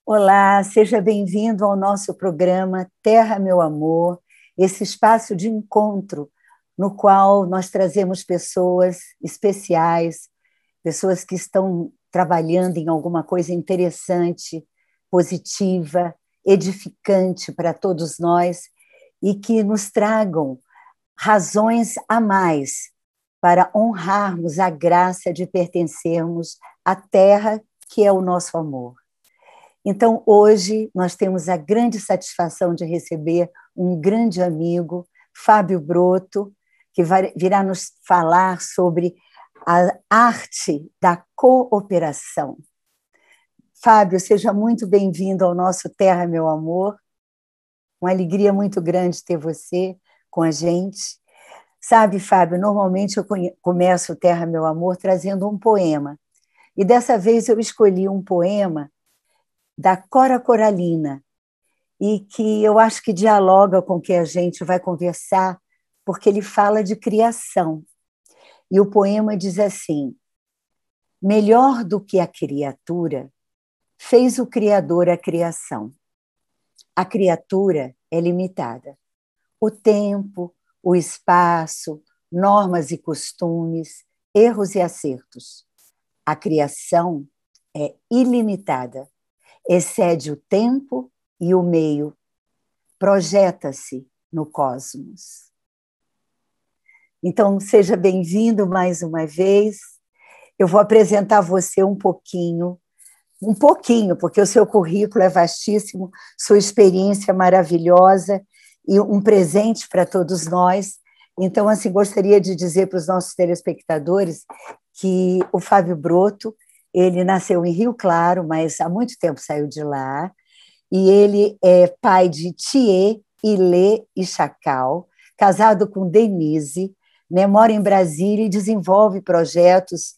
Olá, seja bem-vindo ao nosso programa Terra, Meu Amor, esse espaço de encontro no qual nós trazemos pessoas especiais, pessoas que estão trabalhando em alguma coisa interessante, positiva, edificante para todos nós e que nos tragam razões a mais para honrarmos a graça de pertencermos à terra que é o nosso amor. Então, hoje, nós temos a grande satisfação de receber um grande amigo, Fábio Broto, que virá nos falar sobre a arte da cooperação. Fábio, seja muito bem-vindo ao nosso Terra, Meu Amor. Uma alegria muito grande ter você com a gente. Sabe, Fábio, normalmente eu começo o Terra, Meu Amor trazendo um poema. E dessa vez eu escolhi um poema da Cora Coralina, e que eu acho que dialoga com o que a gente vai conversar, porque ele fala de criação. E o poema diz assim: melhor do que a criatura, fez o Criador a criação. A criatura é limitada. O tempo, o espaço, normas e costumes, erros e acertos. A criação é ilimitada. Excede o tempo e o meio, projeta-se no cosmos. Então, seja bem-vindo mais uma vez. Eu vou apresentar você um pouquinho, porque o seu currículo é vastíssimo, sua experiência é maravilhosa e um presente para todos nós. Então, assim, gostaria de dizer para os nossos telespectadores que o Fábio Broto, ele nasceu em Rio Claro, mas há muito tempo saiu de lá, e ele é pai de Thier, Ilê e Chacal, casado com Denise, né, mora em Brasília e desenvolve projetos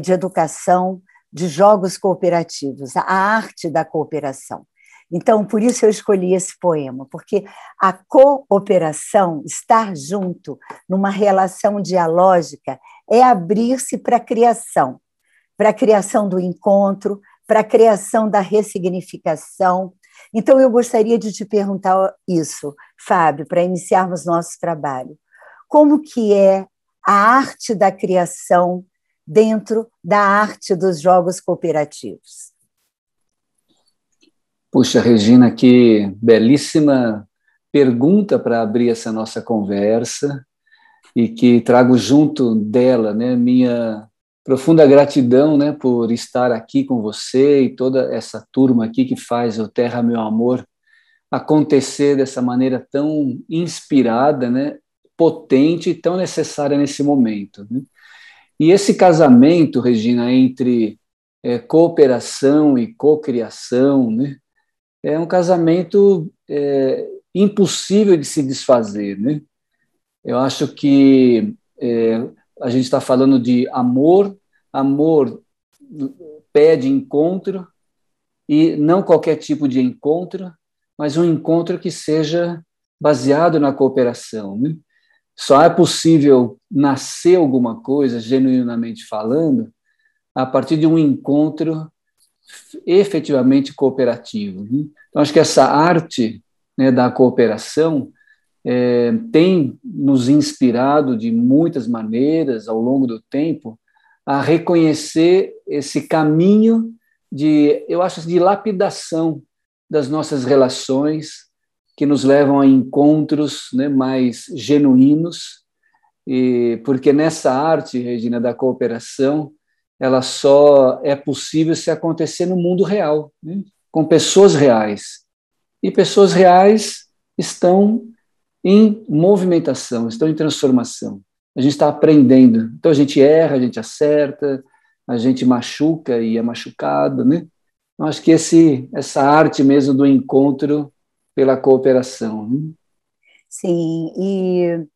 de educação, de jogos cooperativos, a arte da cooperação. Então, por isso eu escolhi esse poema, porque a cooperação, estar junto, numa relação dialógica, é abrir-se para a criação do encontro, para a criação da ressignificação. Então, eu gostaria de te perguntar isso, Fábio, para iniciarmos nosso trabalho. Como que é a arte da criação dentro da arte dos jogos cooperativos? Puxa, Regina, que belíssima pergunta para abrir essa nossa conversa e que trago junto dela, né, minha profunda gratidão, né, por estar aqui com você e toda essa turma aqui que faz o Terra, Meu Amor acontecer dessa maneira tão inspirada, né, potente e tão necessária nesse momento, né? E esse casamento, Regina, entre cooperação e cocriação, né, é um casamento impossível de se desfazer, né? Eu acho que a gente está falando de amor, amor pede encontro, e não qualquer tipo de encontro, mas um encontro que seja baseado na cooperação, né? Só é possível nascer alguma coisa, genuinamente falando, a partir de um encontro efetivamente cooperativo, né? Então, acho que essa arte, né, da cooperação tem nos inspirado de muitas maneiras ao longo do tempo a reconhecer esse caminho de, eu acho, de lapidação das nossas relações que nos levam a encontros, né, mais genuínos, e porque nessa arte, Regina, da cooperação, ela só é possível se acontecer no mundo real, né, com pessoas reais. E pessoas reais estão em movimentação, estão em transformação. A gente está aprendendo. Então, a gente erra, a gente acerta, a gente machuca e é machucado, né? Eu acho que essa arte mesmo do encontro pela cooperação, né? Sim, e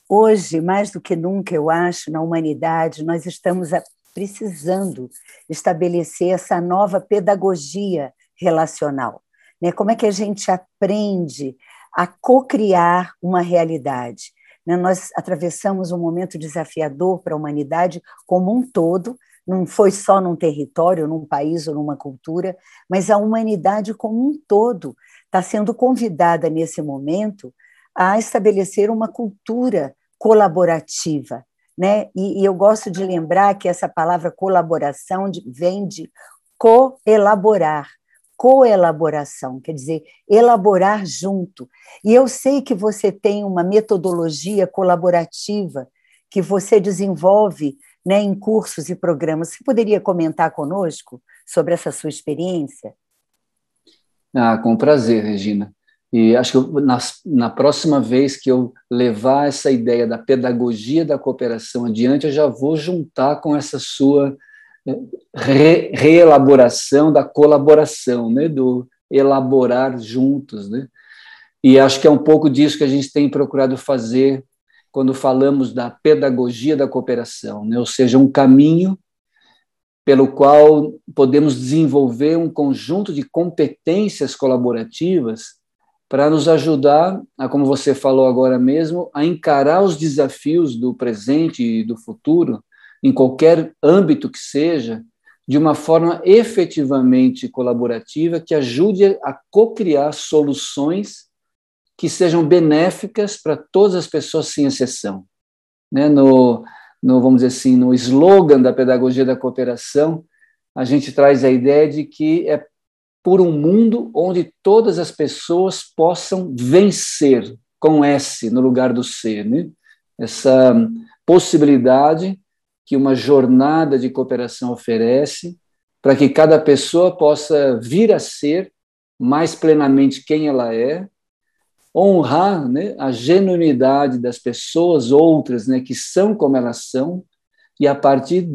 hoje, mais do que nunca, eu acho, na humanidade, nós estamos precisando estabelecer essa nova pedagogia relacional, né? Como é que a gente aprende a cocriar uma realidade, né? Nós atravessamos um momento desafiador para a humanidade como um todo, não foi só num território, num país ou numa cultura, mas a humanidade como um todo está sendo convidada nesse momento a estabelecer uma cultura colaborativa, né? E eu gosto de lembrar que essa palavra colaboração vem de coelaborar, coelaboração, quer dizer, elaborar junto. E eu sei que você tem uma metodologia colaborativa que você desenvolve, né, em cursos e programas. Você poderia comentar conosco sobre essa sua experiência? Com prazer, Regina. E acho que na próxima vez que eu levar essa ideia da pedagogia da cooperação adiante, eu já vou juntar com essa sua reelaboração da colaboração, né? Do elaborar juntos, né? E acho que é um pouco disso que a gente tem procurado fazer quando falamos da pedagogia da cooperação, né? Ou seja, um caminho pelo qual podemos desenvolver um conjunto de competências colaborativas para nos ajudar, como você falou agora mesmo, a encarar os desafios do presente e do futuro, em qualquer âmbito que seja, de uma forma efetivamente colaborativa que ajude a co-criar soluções que sejam benéficas para todas as pessoas, sem exceção. Né? Vamos dizer assim, no slogan da pedagogia da cooperação, a gente traz a ideia de que é por um mundo onde todas as pessoas possam vencer, com S no lugar do C, né? Essa possibilidade que uma jornada de cooperação oferece para que cada pessoa possa vir a ser mais plenamente quem ela é, honrar, né, a genuinidade das pessoas outras, né, que são como elas são, e a partir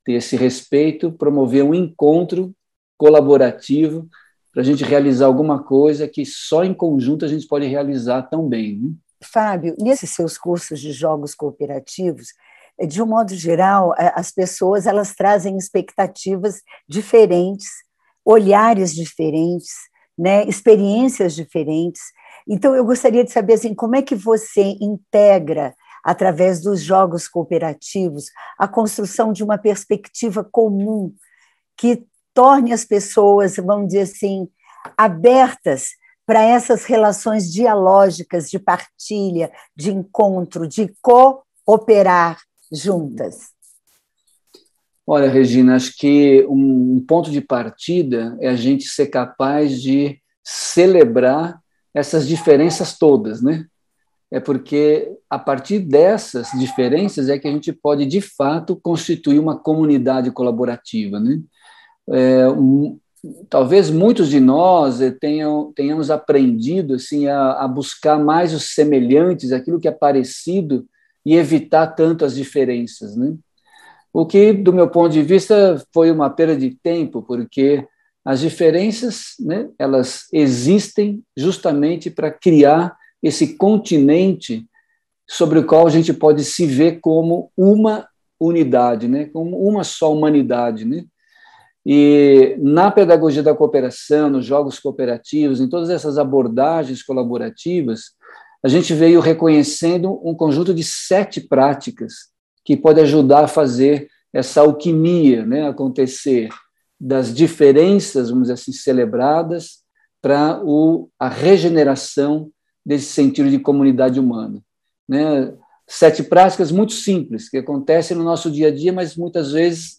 desse respeito promover um encontro colaborativo para a gente realizar alguma coisa que só em conjunto a gente pode realizar tão bem, né? Fábio, nesses seus cursos de jogos cooperativos, de um modo geral, as pessoas elas trazem expectativas diferentes, olhares diferentes, né, experiências diferentes. Então, eu gostaria de saber assim, como é que você integra, através dos jogos cooperativos, a construção de uma perspectiva comum que torne as pessoas, vamos dizer assim, abertas para essas relações dialógicas de partilha, de encontro, de cooperar juntas? Olha, Regina, acho que um ponto de partida é a gente ser capaz de celebrar essas diferenças todas, né? É porque a partir dessas diferenças é que a gente pode, de fato, constituir uma comunidade colaborativa, né? Talvez muitos de nós tenhamos aprendido assim, a buscar mais os semelhantes, aquilo que é parecido, e evitar tanto as diferenças, né? O que, do meu ponto de vista, foi uma perda de tempo, porque as diferenças, né, elas existem justamente para criar esse continente sobre o qual a gente pode se ver como uma unidade, né, como uma só humanidade, né? E na pedagogia da cooperação, nos jogos cooperativos, em todas essas abordagens colaborativas, a gente veio reconhecendo um conjunto de 7 práticas que pode ajudar a fazer essa alquimia, né, acontecer das diferenças, vamos dizer assim, celebradas para a regeneração desse sentido de comunidade humana, né? 7 práticas muito simples, que acontecem no nosso dia a dia, mas muitas vezes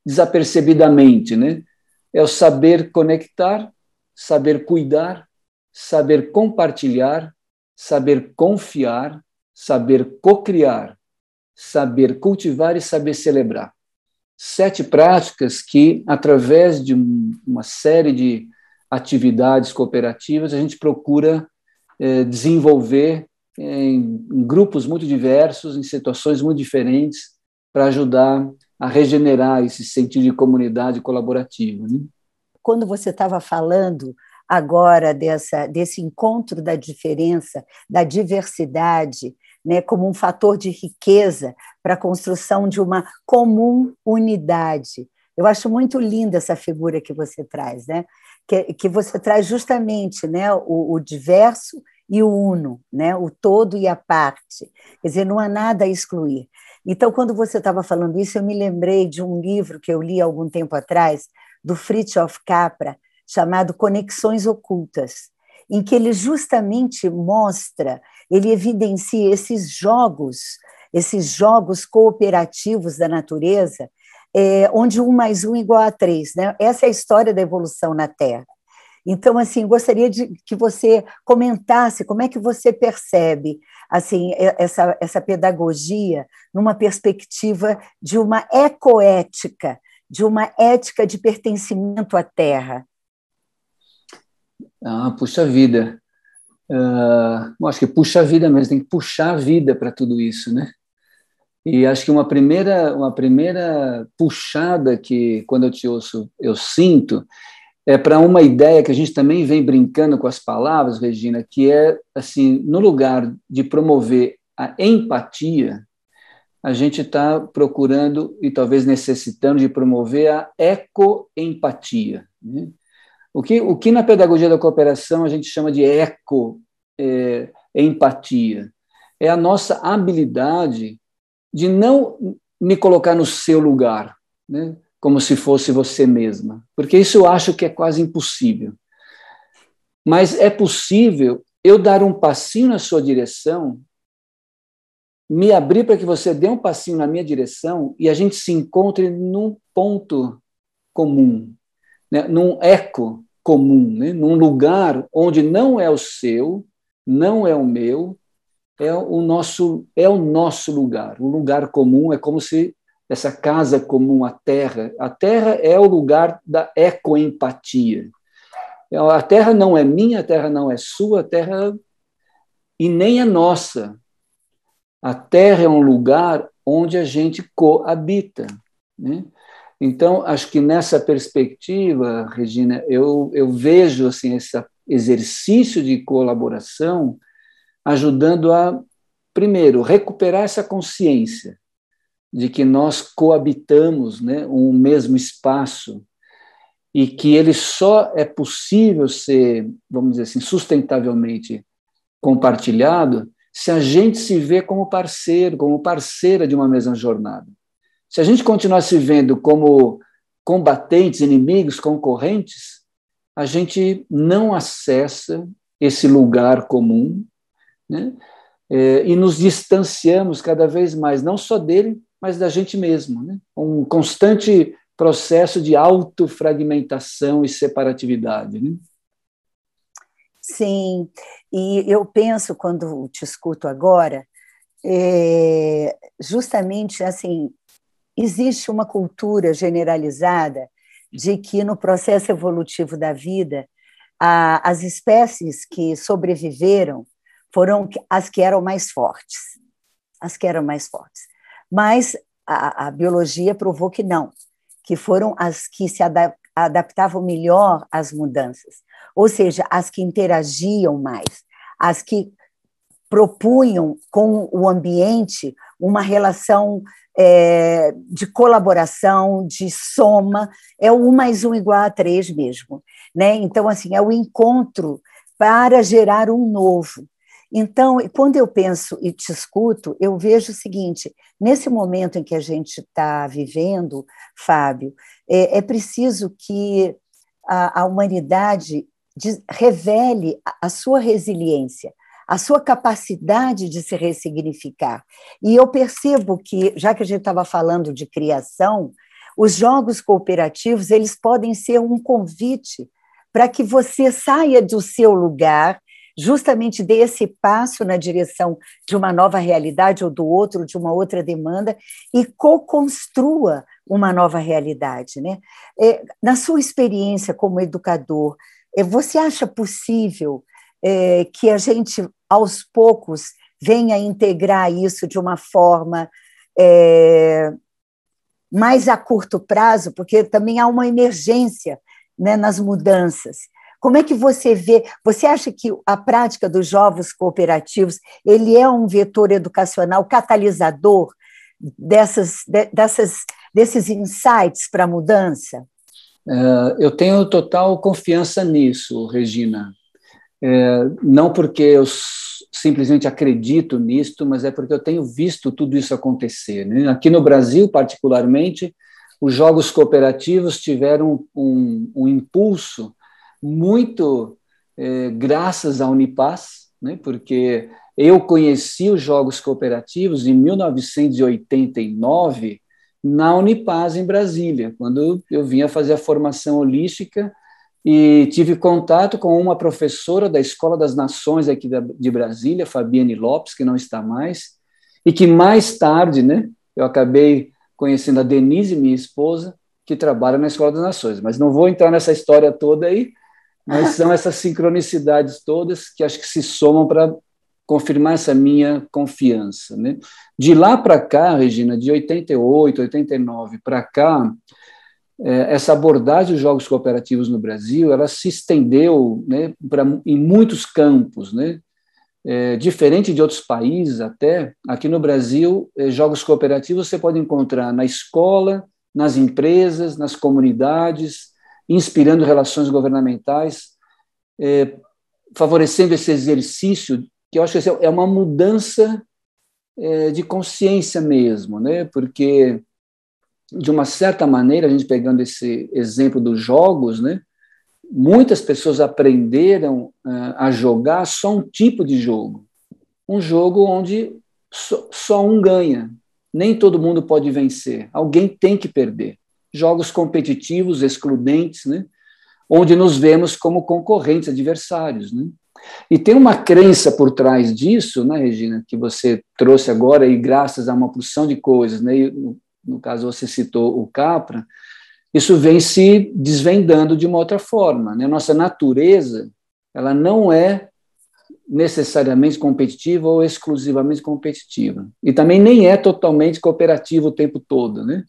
desapercebidamente, né? É o saber conectar, saber cuidar, saber compartilhar, saber confiar, saber cocriar, saber cultivar e saber celebrar. 7 práticas que, através de uma série de atividades cooperativas, a gente procura desenvolver em grupos muito diversos, em situações muito diferentes, para ajudar a regenerar esse sentido de comunidade colaborativa, né? Quando você estava falando agora desse encontro da diferença, da diversidade, né, como um fator de riqueza para a construção de uma comum unidade. Eu acho muito linda essa figura que você traz, né? Que você traz justamente, né, o diverso e o uno, né, o todo e a parte. Quer dizer, não há nada a excluir. Então, quando você estava falando isso, eu me lembrei de um livro que eu li há algum tempo atrás, do Fritjof Capra, chamado Conexões Ocultas, em que ele justamente mostra, ele evidencia esses jogos cooperativos da natureza, onde 1 mais 1 igual a 3, né? Essa é a história da evolução na Terra. Então, assim, gostaria de que você comentasse como é que você percebe assim, essa pedagogia numa perspectiva de uma ecoética, de uma ética de pertencimento à Terra. Puxa vida. Acho que puxa a vida mesmo, tem que puxar a vida para tudo isso, né? E acho que uma primeira puxada que, quando eu te ouço, eu sinto, é para uma ideia que a gente também vem brincando com as palavras, Regina, que é, assim, no lugar de promover a empatia, a gente está procurando e talvez necessitando de promover a ecoempatia, né? O que na pedagogia da cooperação a gente chama de empatia? É a nossa habilidade de não me colocar no seu lugar, né? Como se fosse você mesma, porque isso eu acho que é quase impossível. Mas é possível eu dar um passinho na sua direção, me abrir para que você dê um passinho na minha direção e a gente se encontre num ponto comum, né? Num eco comum, né? Num lugar onde não é o seu, não é o meu, é o nosso lugar. O lugar comum é como se essa casa comum, a Terra é o lugar da ecoempatia. A Terra não é minha, a Terra não é sua, a Terra e nem é nossa. A Terra é um lugar onde a gente coabita, né? Então, acho que nessa perspectiva, Regina, eu vejo assim, esse exercício de colaboração ajudando a, primeiro, recuperar essa consciência de que nós coabitamos, né, um mesmo espaço e que ele só é possível ser, vamos dizer assim, sustentavelmente compartilhado se a gente se vê como parceiro, como parceira de uma mesma jornada. Se a gente continuar se vendo como combatentes, inimigos, concorrentes, a gente não acessa esse lugar comum, né? E nos distanciamos cada vez mais, não só dele, mas da gente mesmo, né? Um constante processo de autofragmentação e separatividade, né? Sim, e eu penso, quando te escuto agora, justamente assim, existe uma cultura generalizada de que no processo evolutivo da vida, as espécies que sobreviveram foram as que eram mais fortes, as que eram mais fortes. Mas a biologia provou que não, que foram as que se adaptavam melhor às mudanças, ou seja, as que interagiam mais, as que propunham com o ambiente uma relação de colaboração, de soma, é o 1 mais 1 igual a 3 mesmo, né? Então, assim, é o encontro para gerar um novo. Então, quando eu penso e te escuto, eu vejo o seguinte, nesse momento em que a gente está vivendo, Fábio, é preciso que a humanidade revele a sua resiliência, a sua capacidade de se ressignificar. E eu percebo que, já que a gente estava falando de criação, os jogos cooperativos, eles podem ser um convite para que você saia do seu lugar, justamente dê esse passo na direção de uma nova realidade ou do outro, de uma outra demanda, e co-construa uma nova realidade, né? Na sua experiência como educador, você acha possível que a gente, aos poucos, venha integrar isso de uma forma mais a curto prazo, porque também há uma emergência, né, nas mudanças. Como é que você vê? Você acha que a prática dos jogos cooperativos ele é um vetor educacional catalisador desses insights para a mudança? Eu tenho total confiança nisso, Regina. Não porque eu simplesmente acredito nisto, mas é porque eu tenho visto tudo isso acontecer, né? Aqui no Brasil, particularmente, os jogos cooperativos tiveram um impulso muito graças à Unipaz, né? Porque eu conheci os jogos cooperativos em 1989 na Unipaz, em Brasília, quando eu vinha fazer a formação holística e tive contato com uma professora da Escola das Nações aqui de Brasília, Fabiane Lopes, que não está mais, e que mais tarde, né, eu acabei conhecendo a Denise, minha esposa, que trabalha na Escola das Nações. Mas não vou entrar nessa história toda aí, mas são essas sincronicidades todas que acho que se somam para confirmar essa minha confiança, né? De lá para cá, Regina, de 88, 89 para cá, essa abordagem dos jogos cooperativos no Brasil, ela se estendeu, né, em muitos campos, né? Diferente de outros países até, aqui no Brasil, jogos cooperativos você pode encontrar na escola, nas empresas, nas comunidades, inspirando relações governamentais, favorecendo esse exercício, que eu acho que é uma mudança de consciência mesmo, né? Porque, de uma certa maneira, a gente pegando esse exemplo dos jogos, né? Muitas pessoas aprenderam a jogar só um tipo de jogo. Um jogo onde só um ganha. Nem todo mundo pode vencer. Alguém tem que perder. Jogos competitivos, excludentes, né? Onde nos vemos como concorrentes, adversários, né? E tem uma crença por trás disso, né, Regina, que você trouxe agora, e graças a uma porção de coisas, né? E, no caso, você citou o Capra, isso vem se desvendando de uma outra forma, né? Nossa natureza, ela não é necessariamente competitiva ou exclusivamente competitiva. E também nem é totalmente cooperativa o tempo todo, né?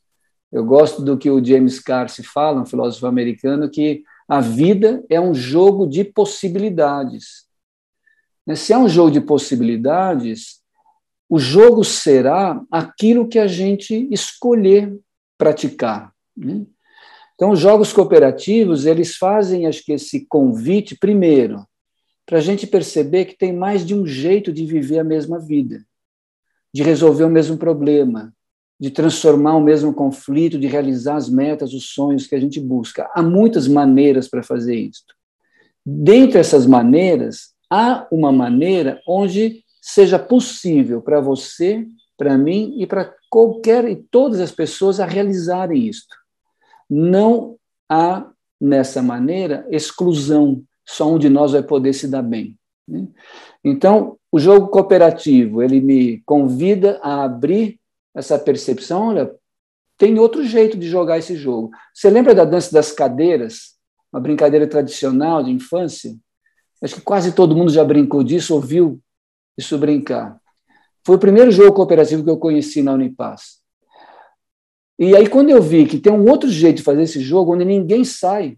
Eu gosto do que o James Carse fala, um filósofo americano, que a vida é um jogo de possibilidades. Se é um jogo de possibilidades, o jogo será aquilo que a gente escolher praticar, né? Então, os jogos cooperativos, eles fazem, acho que, esse convite, primeiro, para a gente perceber que tem mais de um jeito de viver a mesma vida, de resolver o mesmo problema, de transformar o mesmo conflito, de realizar as metas, os sonhos que a gente busca. Há muitas maneiras para fazer isso. Dentre essas maneiras, há uma maneira onde seja possível para você, para mim e para qualquer e todas as pessoas a realizarem isto. Não há, nessa maneira, exclusão, só um de nós vai poder se dar bem, né? Então, o jogo cooperativo, ele me convida a abrir essa percepção, olha, tem outro jeito de jogar esse jogo. Você lembra da dança das cadeiras? Uma brincadeira tradicional de infância? Acho que quase todo mundo já brincou disso, ouviu isso brincar. Foi o primeiro jogo cooperativo que eu conheci na Unipaz. E aí, quando eu vi que tem um outro jeito de fazer esse jogo, onde ninguém sai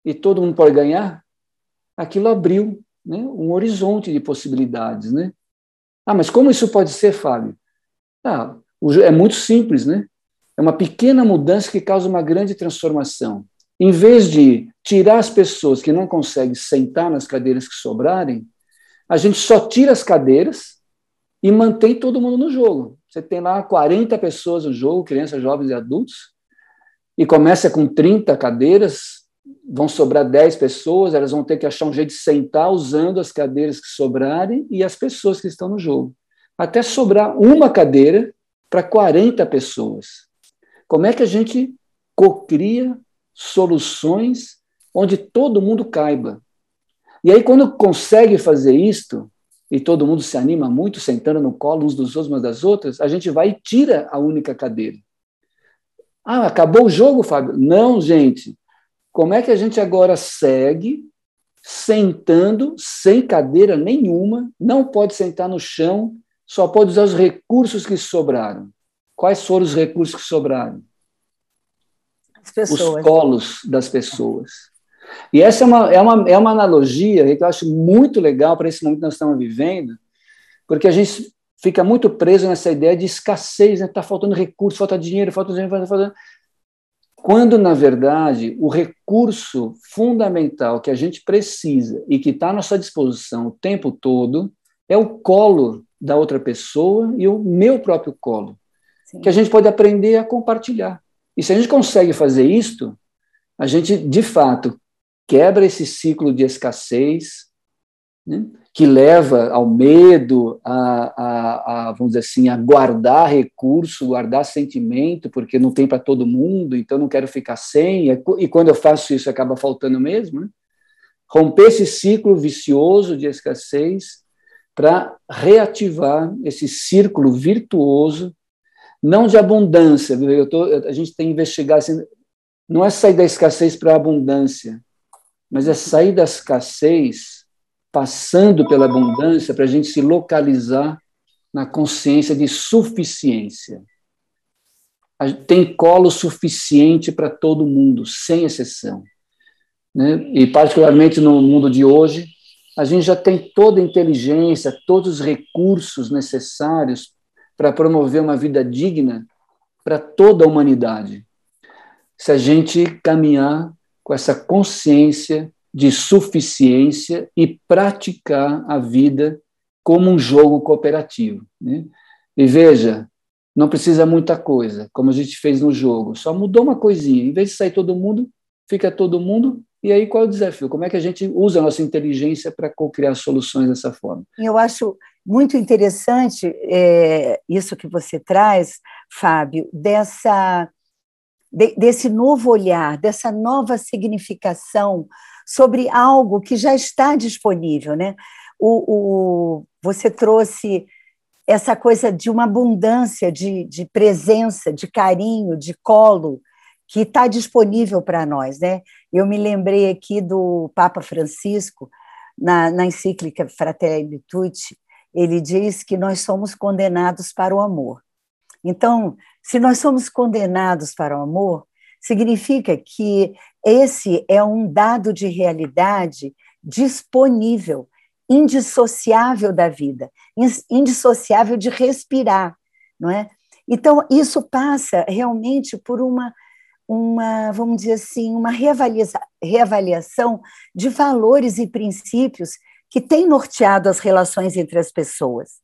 e todo mundo pode ganhar, aquilo abriu, né, um horizonte de possibilidades, né? Mas como isso pode ser, Fábio? É muito simples, né? É uma pequena mudança que causa uma grande transformação. Em vez de tirar as pessoas que não conseguem sentar nas cadeiras que sobrarem, a gente só tira as cadeiras e mantém todo mundo no jogo. Você tem lá 40 pessoas no jogo, crianças, jovens e adultos, e começa com 30 cadeiras, vão sobrar 10 pessoas, elas vão ter que achar um jeito de sentar usando as cadeiras que sobrarem e as pessoas que estão no jogo. Até sobrar uma cadeira para 40 pessoas. Como é que a gente cocria soluções onde todo mundo caiba? E aí, quando consegue fazer isto, e todo mundo se anima muito, sentando no colo uns dos outros, umas das outras, a gente vai e tira a única cadeira. Acabou o jogo, Fábio? Não, gente. Como é que a gente agora segue sentando sem cadeira nenhuma, não pode sentar no chão, só pode usar os recursos que sobraram? Quais foram os recursos que sobraram? As pessoas. Os colos das pessoas. E essa é uma analogia que eu acho muito legal para esse momento que nós estamos vivendo, porque a gente fica muito preso nessa ideia de escassez, né? Está faltando recurso, falta dinheiro, quando, na verdade, o recurso fundamental que a gente precisa e que está à nossa disposição o tempo todo é o colo da outra pessoa e o meu próprio colo, Sim. que a gente pode aprender a compartilhar. E se a gente consegue fazer isto, a gente, de fato, quebra esse ciclo de escassez, né, que leva ao medo, vamos dizer assim, a guardar recurso, guardar sentimento, porque não tem para todo mundo, então não quero ficar sem, e quando eu faço isso acaba faltando mesmo, né? Romper esse ciclo vicioso de escassez para reativar esse círculo virtuoso, não de abundância. A gente tem que investigar, assim, não é sair da escassez para a abundância, mas é sair da escassez passando pela abundância para a gente se localizar na consciência de suficiência. Tem colo suficiente para todo mundo, sem exceção, né? E particularmente no mundo de hoje, a gente já tem toda a inteligência, todos os recursos necessários para promover uma vida digna para toda a humanidade, se a gente caminhar com essa consciência de suficiência e praticar a vida como um jogo cooperativo, né? E veja, não precisa muita coisa, como a gente fez no jogo, só mudou uma coisinha, em vez de sair todo mundo, fica todo mundo, e aí qual é o desafio? Como é que a gente usa a nossa inteligência para co-criar soluções dessa forma? Eu acho muito interessante isso que você traz, Fábio, desse novo olhar, dessa nova significação sobre algo que já está disponível, né? Você trouxe essa coisa de uma abundância de presença, de carinho, de colo, que está disponível para nós, né? Eu me lembrei aqui do Papa Francisco, na encíclica Fratelli Tutti, ele diz que nós somos condenados para o amor. Então, se nós somos condenados para o amor, significa que esse é um dado de realidade disponível, indissociável da vida, indissociável de respirar, não é? Então, isso passa realmente por uma vamos dizer assim, uma reavaliação de valores e princípios que têm norteado as relações entre as pessoas.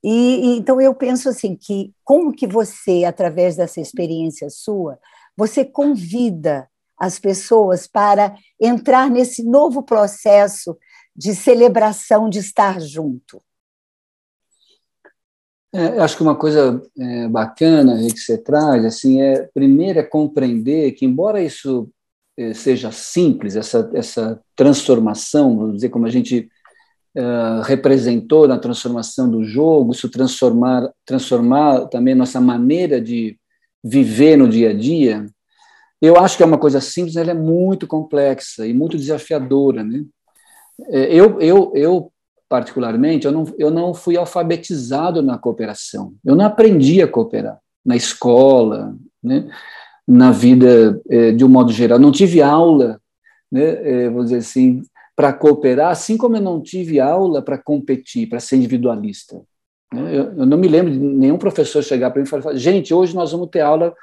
Então eu penso assim que como que você, através dessa experiência sua, você convida as pessoas para entrar nesse novo processo de celebração de estar junto? Acho que uma coisa bacana que você traz, assim, primeiro é compreender que, embora isso seja simples, essa transformação, vamos dizer, como a gente representou na transformação do jogo, isso transformar também nossa maneira de viver no dia a dia, eu acho que é uma coisa simples, ela é muito complexa e muito desafiadora, né? Eu particularmente, eu não fui alfabetizado na cooperação. Eu não aprendi a cooperar na escola, né, na vida de um modo geral. Não tive aula, né, vou dizer assim, para cooperar, assim como eu não tive aula para competir, para ser individualista. Eu não me lembro de nenhum professor chegar para mim e falar: gente, hoje nós vamos ter aula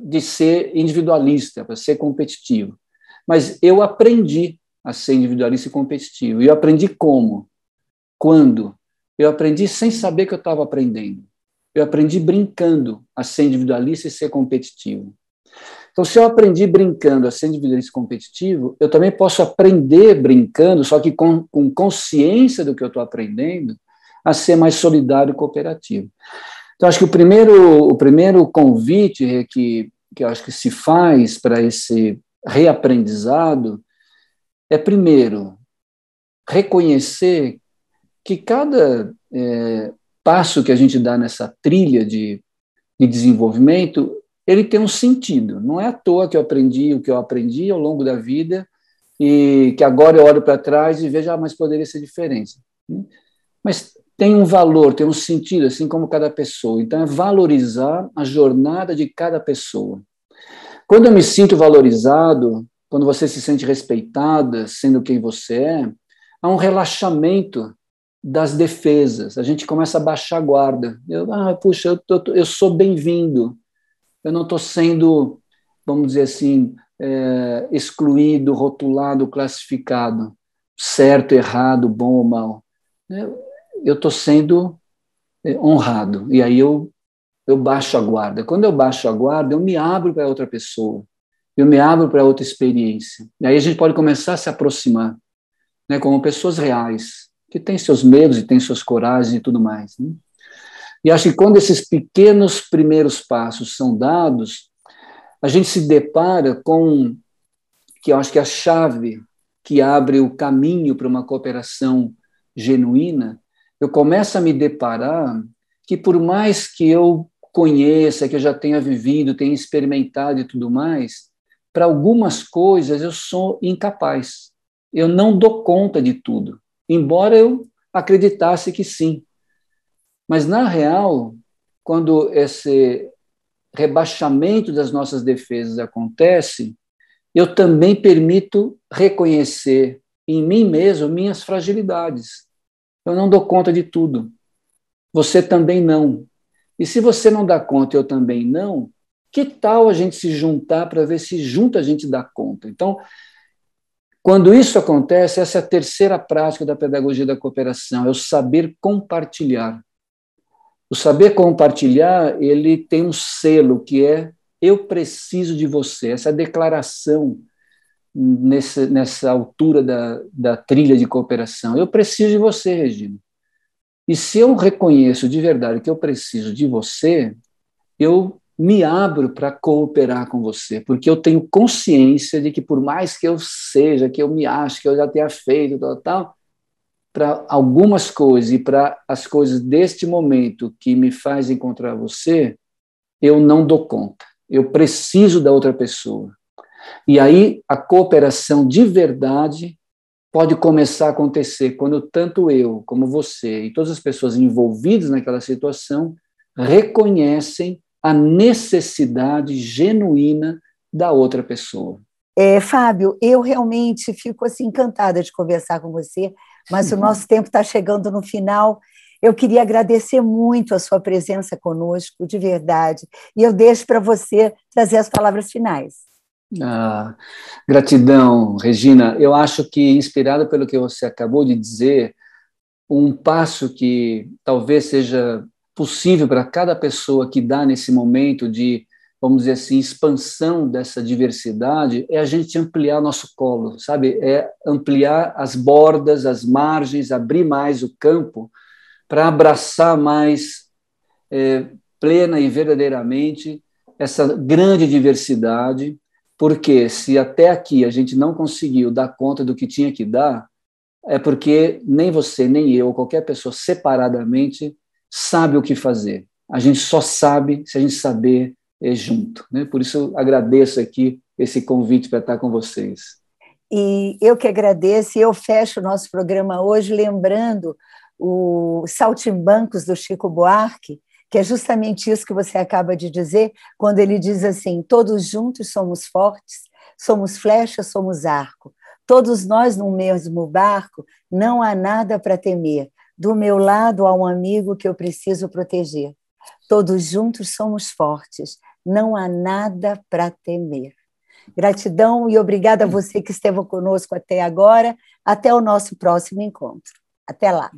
de ser individualista, para ser competitivo. Mas eu aprendi a ser individualista e competitivo. E eu aprendi como? Quando? Eu aprendi sem saber que eu estava aprendendo. Eu aprendi brincando a ser individualista e ser competitivo. Então, se eu aprendi brincando a ser individualista e competitivo, eu também posso aprender brincando, só que com consciência do que eu estou aprendendo, a ser mais solidário e cooperativo. Então, acho que o primeiro convite que eu acho que se faz para esse reaprendizado é, primeiro, reconhecer que cada passo que a gente dá nessa trilha de desenvolvimento, ele tem um sentido. Não é à toa que eu aprendi o que eu aprendi ao longo da vida e que agora eu olho para trás e vejo, mas poderia ser diferente. Mas tem um valor, tem um sentido, assim como cada pessoa. Então, é valorizar a jornada de cada pessoa. Quando eu me sinto valorizado, quando você se sente respeitada, sendo quem você é, há um relaxamento das defesas. A gente começa a baixar a guarda. Puxa, eu sou bem-vindo. Eu não estou sendo, vamos dizer assim, excluído, rotulado, classificado, certo, errado, bom ou mal. eu estou sendo honrado. E aí eu baixo a guarda. Quando eu baixo a guarda, eu me abro para outra pessoa, eu me abro para outra experiência. E aí a gente pode começar a se aproximar, né, como pessoas reais, que têm seus medos e têm suas coragens e tudo mais, né? E acho que quando esses pequenos primeiros passos são dados, a gente se depara com, que eu acho que é a chave que abre o caminho para uma cooperação genuína. Eu começo a me deparar que, por mais que eu conheça, que eu já tenha vivido, tenha experimentado e tudo mais, para algumas coisas eu sou incapaz. Eu não dou conta de tudo, embora eu acreditasse que sim. Mas, na real, quando esse rebaixamento das nossas defesas acontece, eu também permito reconhecer em mim mesmo minhas fragilidades. Eu não dou conta de tudo. Você também não. E se você não dá conta e eu também não, que tal a gente se juntar para ver se junto a gente dá conta? Então, quando isso acontece, essa é a terceira prática da pedagogia da cooperação, é o saber compartilhar. O saber compartilhar, ele tem um selo que é eu preciso de você. Essa declaração nessa altura da trilha de cooperação. Eu preciso de você, Regina. E se eu reconheço de verdade que eu preciso de você, eu me abro para cooperar com você, porque eu tenho consciência de que por mais que eu seja, que eu me ache, que eu já tenha feito, tal, para algumas coisas e para as coisas deste momento que me faz encontrar você, eu não dou conta. Eu preciso da outra pessoa. E aí a cooperação de verdade pode começar a acontecer quando tanto eu como você e todas as pessoas envolvidas naquela situação reconhecem a necessidade genuína da outra pessoa. Fábio, eu realmente fico assim encantada de conversar com você, mas o nosso tempo está chegando no final. Eu queria agradecer muito a sua presença conosco, de verdade, e eu deixo para você trazer as palavras finais. Gratidão, Regina. Eu acho que, inspirada pelo que você acabou de dizer, um passo que talvez seja possível para cada pessoa que dá nesse momento de, vamos dizer assim, expansão dessa diversidade, é a gente ampliar nosso colo, sabe? É ampliar as bordas, as margens, abrir mais o campo para abraçar mais plena e verdadeiramente essa grande diversidade, porque se até aqui a gente não conseguiu dar conta do que tinha que dar, é porque nem você, nem eu, ou qualquer pessoa separadamente sabe o que fazer. A gente só sabe se a gente saber junto, né? Por isso eu agradeço aqui esse convite para estar com vocês. E eu que agradeço, e eu fecho o nosso programa hoje lembrando o Saltimbancos do Chico Buarque, que é justamente isso que você acaba de dizer, quando ele diz assim: todos juntos somos fortes, somos flecha, somos arco, todos nós num mesmo barco, não há nada para temer, do meu lado há um amigo que eu preciso proteger, todos juntos somos fortes, não há nada para temer. Gratidão e obrigada a você que esteve conosco até agora. Até o nosso próximo encontro. Até lá.